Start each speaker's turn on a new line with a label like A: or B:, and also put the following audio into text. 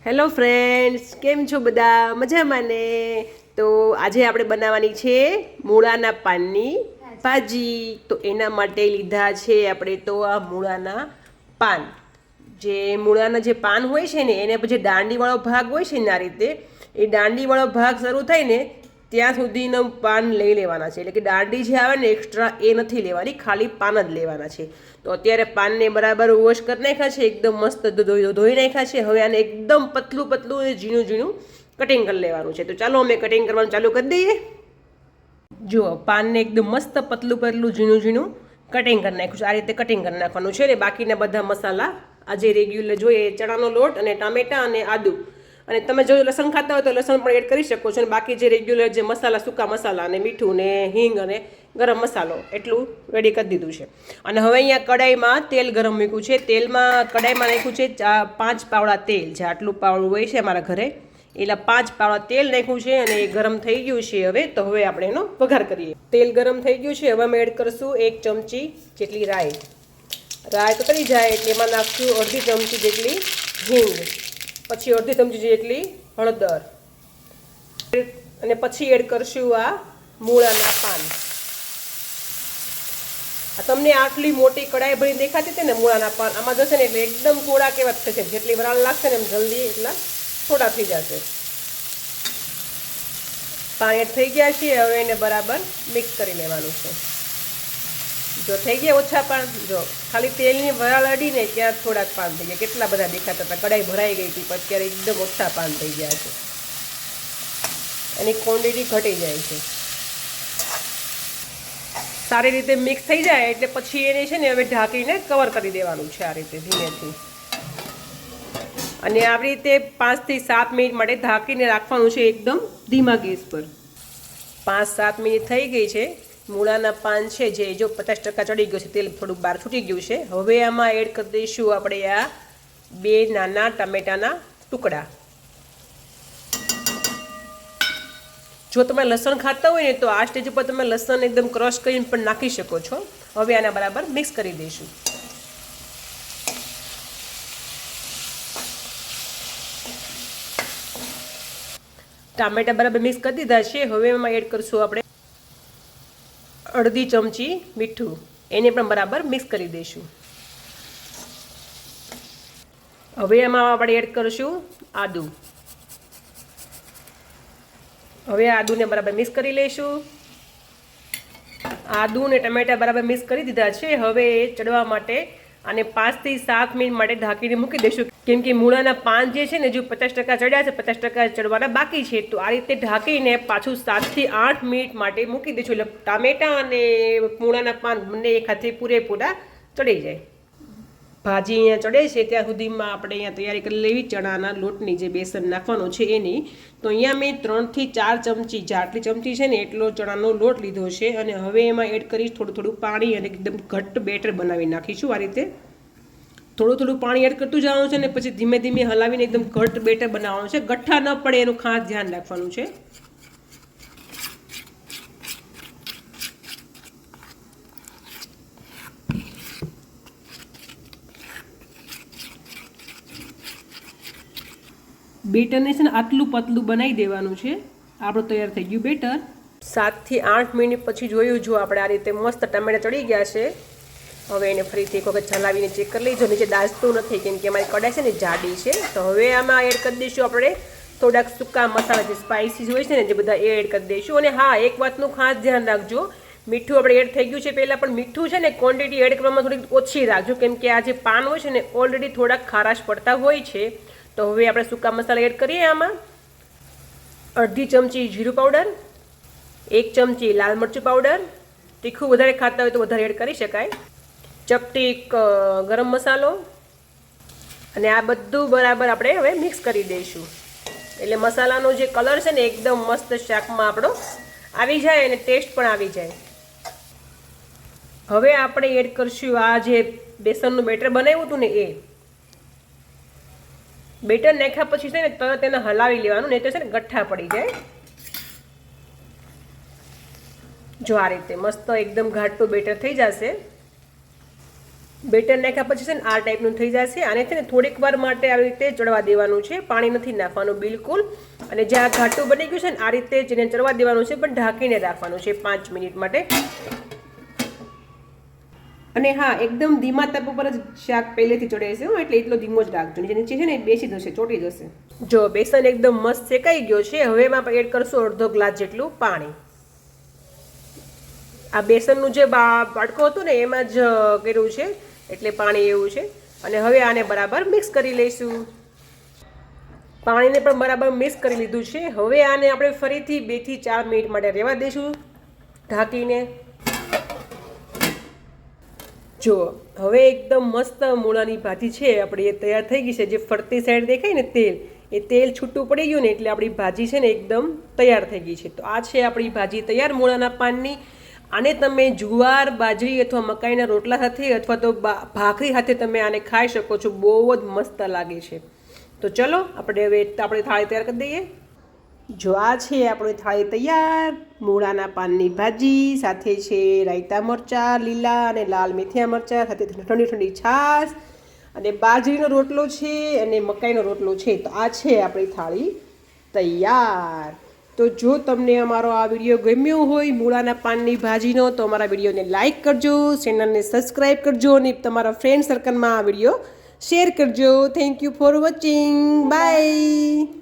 A: Hello friends, કેમ છો બધા? મજામાં ને? તો આજે આપણે બનાવવાની છે મૂળાના પાનની ભાજી. તો એના માટે લીધા છે આપણે તો આ મૂળાના પાન. જે મૂળાના જે પાન હોય છે ને એને પછી દાંડીવાળો ભાગ હોય છે ને, આ રીતે એ દાંડીવાળો ભાગ શરૂ થાય ને ત્યાં સુધીનો પાન લઈ લેવાના છે. એટલે કે દાંડી જે આવે ને એક્સ્ટ્રા એ નથી લેવાની, ખાલી પાન જ લેવાના છે. તો અત્યારે પાનને બરાબર વોશ કરી નાખ્યા છે, એકદમ મસ્ત ધોઈ નાખ્યા છે. હવે આને એકદમ પતલું પતલું અને ઝીણું ઝીણું કટિંગ કરી લેવાનું છે. તો ચાલો અમે કટિંગ કરવાનું ચાલુ કરી દઈએ. જુઓ, પાનને એકદમ મસ્ત પતલું પતલું ઝીણું ઝીણું કટિંગ કરી નાખ્યું છે. આ રીતે કટિંગ કરી નાખવાનું છે. ને બાકીના બધા મસાલા આજે રેગ્યુલર જોઈએ, ચણાનો લોટ અને ટામેટાં અને આદું, અને તમે જો લસણ ખાતા હોય તો લસણ પણ એડ કરી શકો છો. અને બાકી જે રેગ્યુલર જે મસાલા, સૂકા મસાલા અને મીઠું ને હિંગ અને ગરમ મસાલો એટલું રેડી કરી દીધું છે. અને હવે અહીંયા કડાઈમાં તેલ ગરમ મૂક્યું છે. કડાઈમાં નાખ્યું છે 5 પાવડા તેલ. જે આટલું પાવડું હોય છે અમારા ઘરે, એટલે 5 પાવડા તેલ નાખ્યું છે અને એ ગરમ થઈ ગયું છે. હવે તો હવે આપણે એનો વઘાર કરીએ. તેલ ગરમ થઈ ગયું છે. હવે અમે એડ કરીશું 1 ચમચી જેટલી રાઈ. રાઈ કકડી જાય એટલે એમાં નાખશું અડધી ચમચી જેટલી હિંગ, પછી અડધી ચમચી જેટલી હળદર, અને પછી એડ કરશું આ મૂળાના પાન. તમને આટલી મોટી કડાઈ ભરી દેખાતી હતી ને મૂળાના પાન, આમાં જશે ને એટલે એકદમ થોડા કેવા થશે. જેટલી વરાળ લાગશે ને એમ જલ્દી એટલા થોડા થઈ જશે. પાણી એડ થઈ ગયા છે. હવે એને બરાબર મિક્સ કરી લેવાનું છે. જો થઈ ગયા ઓછા પાન, જો ખાલી તેલની વરાળ અડીને ત્યાં થોડાક પાન થઈ ગયા. કેટલા બધા દેખાતા હતા, કડાઈ ભરાઈ ગઈ હતી, પણ અત્યારે એકદમ ઓછા પાન થઈ ગયા છે. એની ક્વોન્ટિટી ઘટી જાય છે. સારી રીતે મિક્સ થઈ જાય એટલે પછી એને છે ને હવે ઢાંકીને કવર કરી દેવાનું છે આ રીતે ધીમેથી. અને આવી રીતે 5 થી 7 મિનિટ માટે ઢાંકીને રાખવાનું છે એકદમ ધીમા ગેસ પર. 5-7 મિનિટ થઈ ગઈ છે. મૂળાના પાન છે જે જો 50% ચડી ગયું છે, તેલ થોડુંક બહાર છૂટી ગયું છે. હવે આમાં એડ કરી દઈશું આપણે આ 2 નાના ટમેટાના ટુકડા. જો તમે લસણ ખાતા હોય ને તો આ સ્ટેજ ઉપર તમે લસણ એકદમ ક્રશ કરીને પણ નાખી શકો છો. હવે આને બરાબર મિક્સ કરી દઈશું. ટામેટા બરાબર મિક્સ કરી દીધા છે. હવે એમાં એડ કરશું આપણે અડધી ચમચી મીઠું. એને પણ બરાબર મિક્સ કરી દઈશું. હવે એમાં આપણે એડ કરીશું આદું. હવે આદુને બરાબર મિક્સ કરી લઈશું. આદુ અને ટમેટા બરાબર મિક્સ કરી દીધા છે. હવે ચડવા માટે અને 5 થી 7 મિનિટ માટે ઢાંકીને મૂકી દઈશું. કેમ કે મૂળાના પાન જે છે ને જો 50% ચડ્યા છે, 50% ચડવાના બાકી છે. તો આ રીતે ઢાંકીને પાછું 7 થી 8 મિનિટ માટે મૂકી દઈશું. એટલે ટામેટા અને મૂળાના પાન બંને એક હાથે પૂરેપૂરા ચડી જાય. ભાજી અહીંયા ચડે છે ત્યાં સુધીમાં આપણે અહીંયા તૈયારી કરી લેવી ચણાના લોટની, જે બેસન નાખવાનું છે એની. તો અહીંયા મેં 3 થી 4 ચમચી, આટલી ચમચી છે ને એટલો ચણાનો લોટ લીધો છે. અને હવે એમાં એડ કરીશ થોડું પાણી અને એકદમ ઘટ્ટ બેટર બનાવી નાખીશું. આ રીતે થોડું પાણી એડ કરતું જવાનું છે. અને પછી ધીમે ધીમે હલાવીને એકદમ ઘટ્ટ બેટર બનાવવાનું છે. ગઠ્ઠા ન પડે એનું ખાસ ધ્યાન રાખવાનું છે. બેટરને છે ને આટલું પતલું બનાવી દેવાનું છે. આપણું તૈયાર થઈ ગયું બેટર. 7 થી 8 મિનિટ પછી જોયું, જો આપણે આ રીતે મસ્ત ટમેટા ચડી ગયા છે. હવે એને ફરીથી એક વખત ચલાવીને ચેક કરી લઈજો. નીચે દાજતું નથી કેમ કે અમારી કડાઈ છે ને જાડી છે. તો હવે આમાં એડ કરી દઈશું આપણે થોડાક સૂકા મસાલા, જે સ્પાઇસીસ હોય છે ને જે બધા એ એડ કરી દઈશું. અને હા, એક વાતનું ખાસ ધ્યાન રાખજો, મીઠું આપણે એડ થઈ ગયું છે પહેલાં, પણ મીઠું છે ને ક્વોન્ટિટી એડ કરવામાં થોડીક ઓછી રાખજો. કેમ કે આ જે પાન હોય છે ને ઓલરેડી થોડાક ખારાશ પડતા હોય છે. તો હવે આપણે સૂકા મસાલા એડ કરીએ. આમાં અડધી ચમચી જીરું પાવડર, 1 ચમચી લાલ મરચું પાવડર, તીખું વધારે ખાતા હોય તો વધારે એડ કરી શકાય, ચપટી ગરમ મસાલો, અને આ બધું બરાબર આપણે હવે મિક્સ કરી દઈશું. એટલે મસાલાનો જે કલર છે ને એકદમ મસ્ત શાકમાં આપણો આવી જાય અને ટેસ્ટ પણ આવી જાય. હવે આપણે એડ કરશું આ જે બેસનનું બેટર બનાવ્યું હતું ને એ. બેટર નાખ્યા પછી છે ને તરત એને હલાવી લેવાનું, નહીં તો છે ને ગઠ્ઠા પડી જાય. જો આ રીતે મસ્ત એકદમ ઘાટું બેટર થઈ જશે. બેટર નાખ્યા પછી છે ને આ ટાઈપનું થઈ જશે. આને છે ને થોડીક વાર માટે આવી રીતે ચડવા દેવાનું છે, પાણી નથી નાખવાનું બિલકુલ. અને જે આ ઘાટું બની ગયું છે ને આ રીતે જેને ચડવા દેવાનું છે, પણ ઢાંકીને રાખવાનું છે 5 મિનિટ માટે. અને હા, એકદમ ધીમા તાપ ઉપર જ શાક પહેલેથી ચડે છે, એટલે એટલો ધીમો જ રાખજો. જે નીચે છે ને એ બેસી જશે, ચોટી જશે. જો બેસન એકદમ મસ્ત શેકાઈ ગયો છે. હવે એમાં આપણે એડ કરશું અડધો ગ્લાસ જેટલું પાણી. આ બેસનનું જે બાટકો હતું ને એમાં જ કર્યું છે, એટલે પાણી એવું છે. અને હવે આને બરાબર મિક્સ કરી લઈશું. પાણીને પણ બરાબર મિક્સ કરી લીધું છે. હવે આને આપણે ફરીથી 2 થી 4 મિનિટ માટે રહેવા દઈશું ઢાંકીને. જો હવે એકદમ મસ્ત મૂળાની ભાજી છે આપણી એ તૈયાર થઈ ગઈ છે. જે ફરતી સાઈડ દેખાય ને તેલ, એ તેલ છૂટું પડી ગયું ને એટલે આપણી ભાજી છે ને એકદમ તૈયાર થઈ ગઈ છે. તો આ છે આપણી ભાજી તૈયાર મૂળાના પાનની. આને તમે જુવાર, બાજરી અથવા મકાઈના રોટલા સાથે અથવા તો ભાખરી સાથે તમે આને ખાઈ શકો છો. બહુ જ મસ્ત લાગે છે. તો ચલો આપણે થાળી તૈયાર કરી દઈએ. જો આ છે આપણી થાળી તૈયાર. મૂળાના પાનની ભાજી સાથે છે રાયતા મરચાં લીલા અને લાલ મેથિયા મરચાં, સાથે ઠંડી ઠંડી છાશ અને બાજરીનો રોટલો છે અને મકાઈનો રોટલો છે. તો આ છે આપણી થાળી તૈયાર. તો જો તમને અમારો આ વિડીયો ગમ્યો હોય મૂળાના પાનની ભાજીનો, તો અમારા વિડીયોને લાઇક કરજો, ચેનલને સબસ્ક્રાઈબ કરજો અને તમારા ફ્રેન્ડ સર્કલમાં આ વિડીયો શેર કરજો. Thank you for watching. By.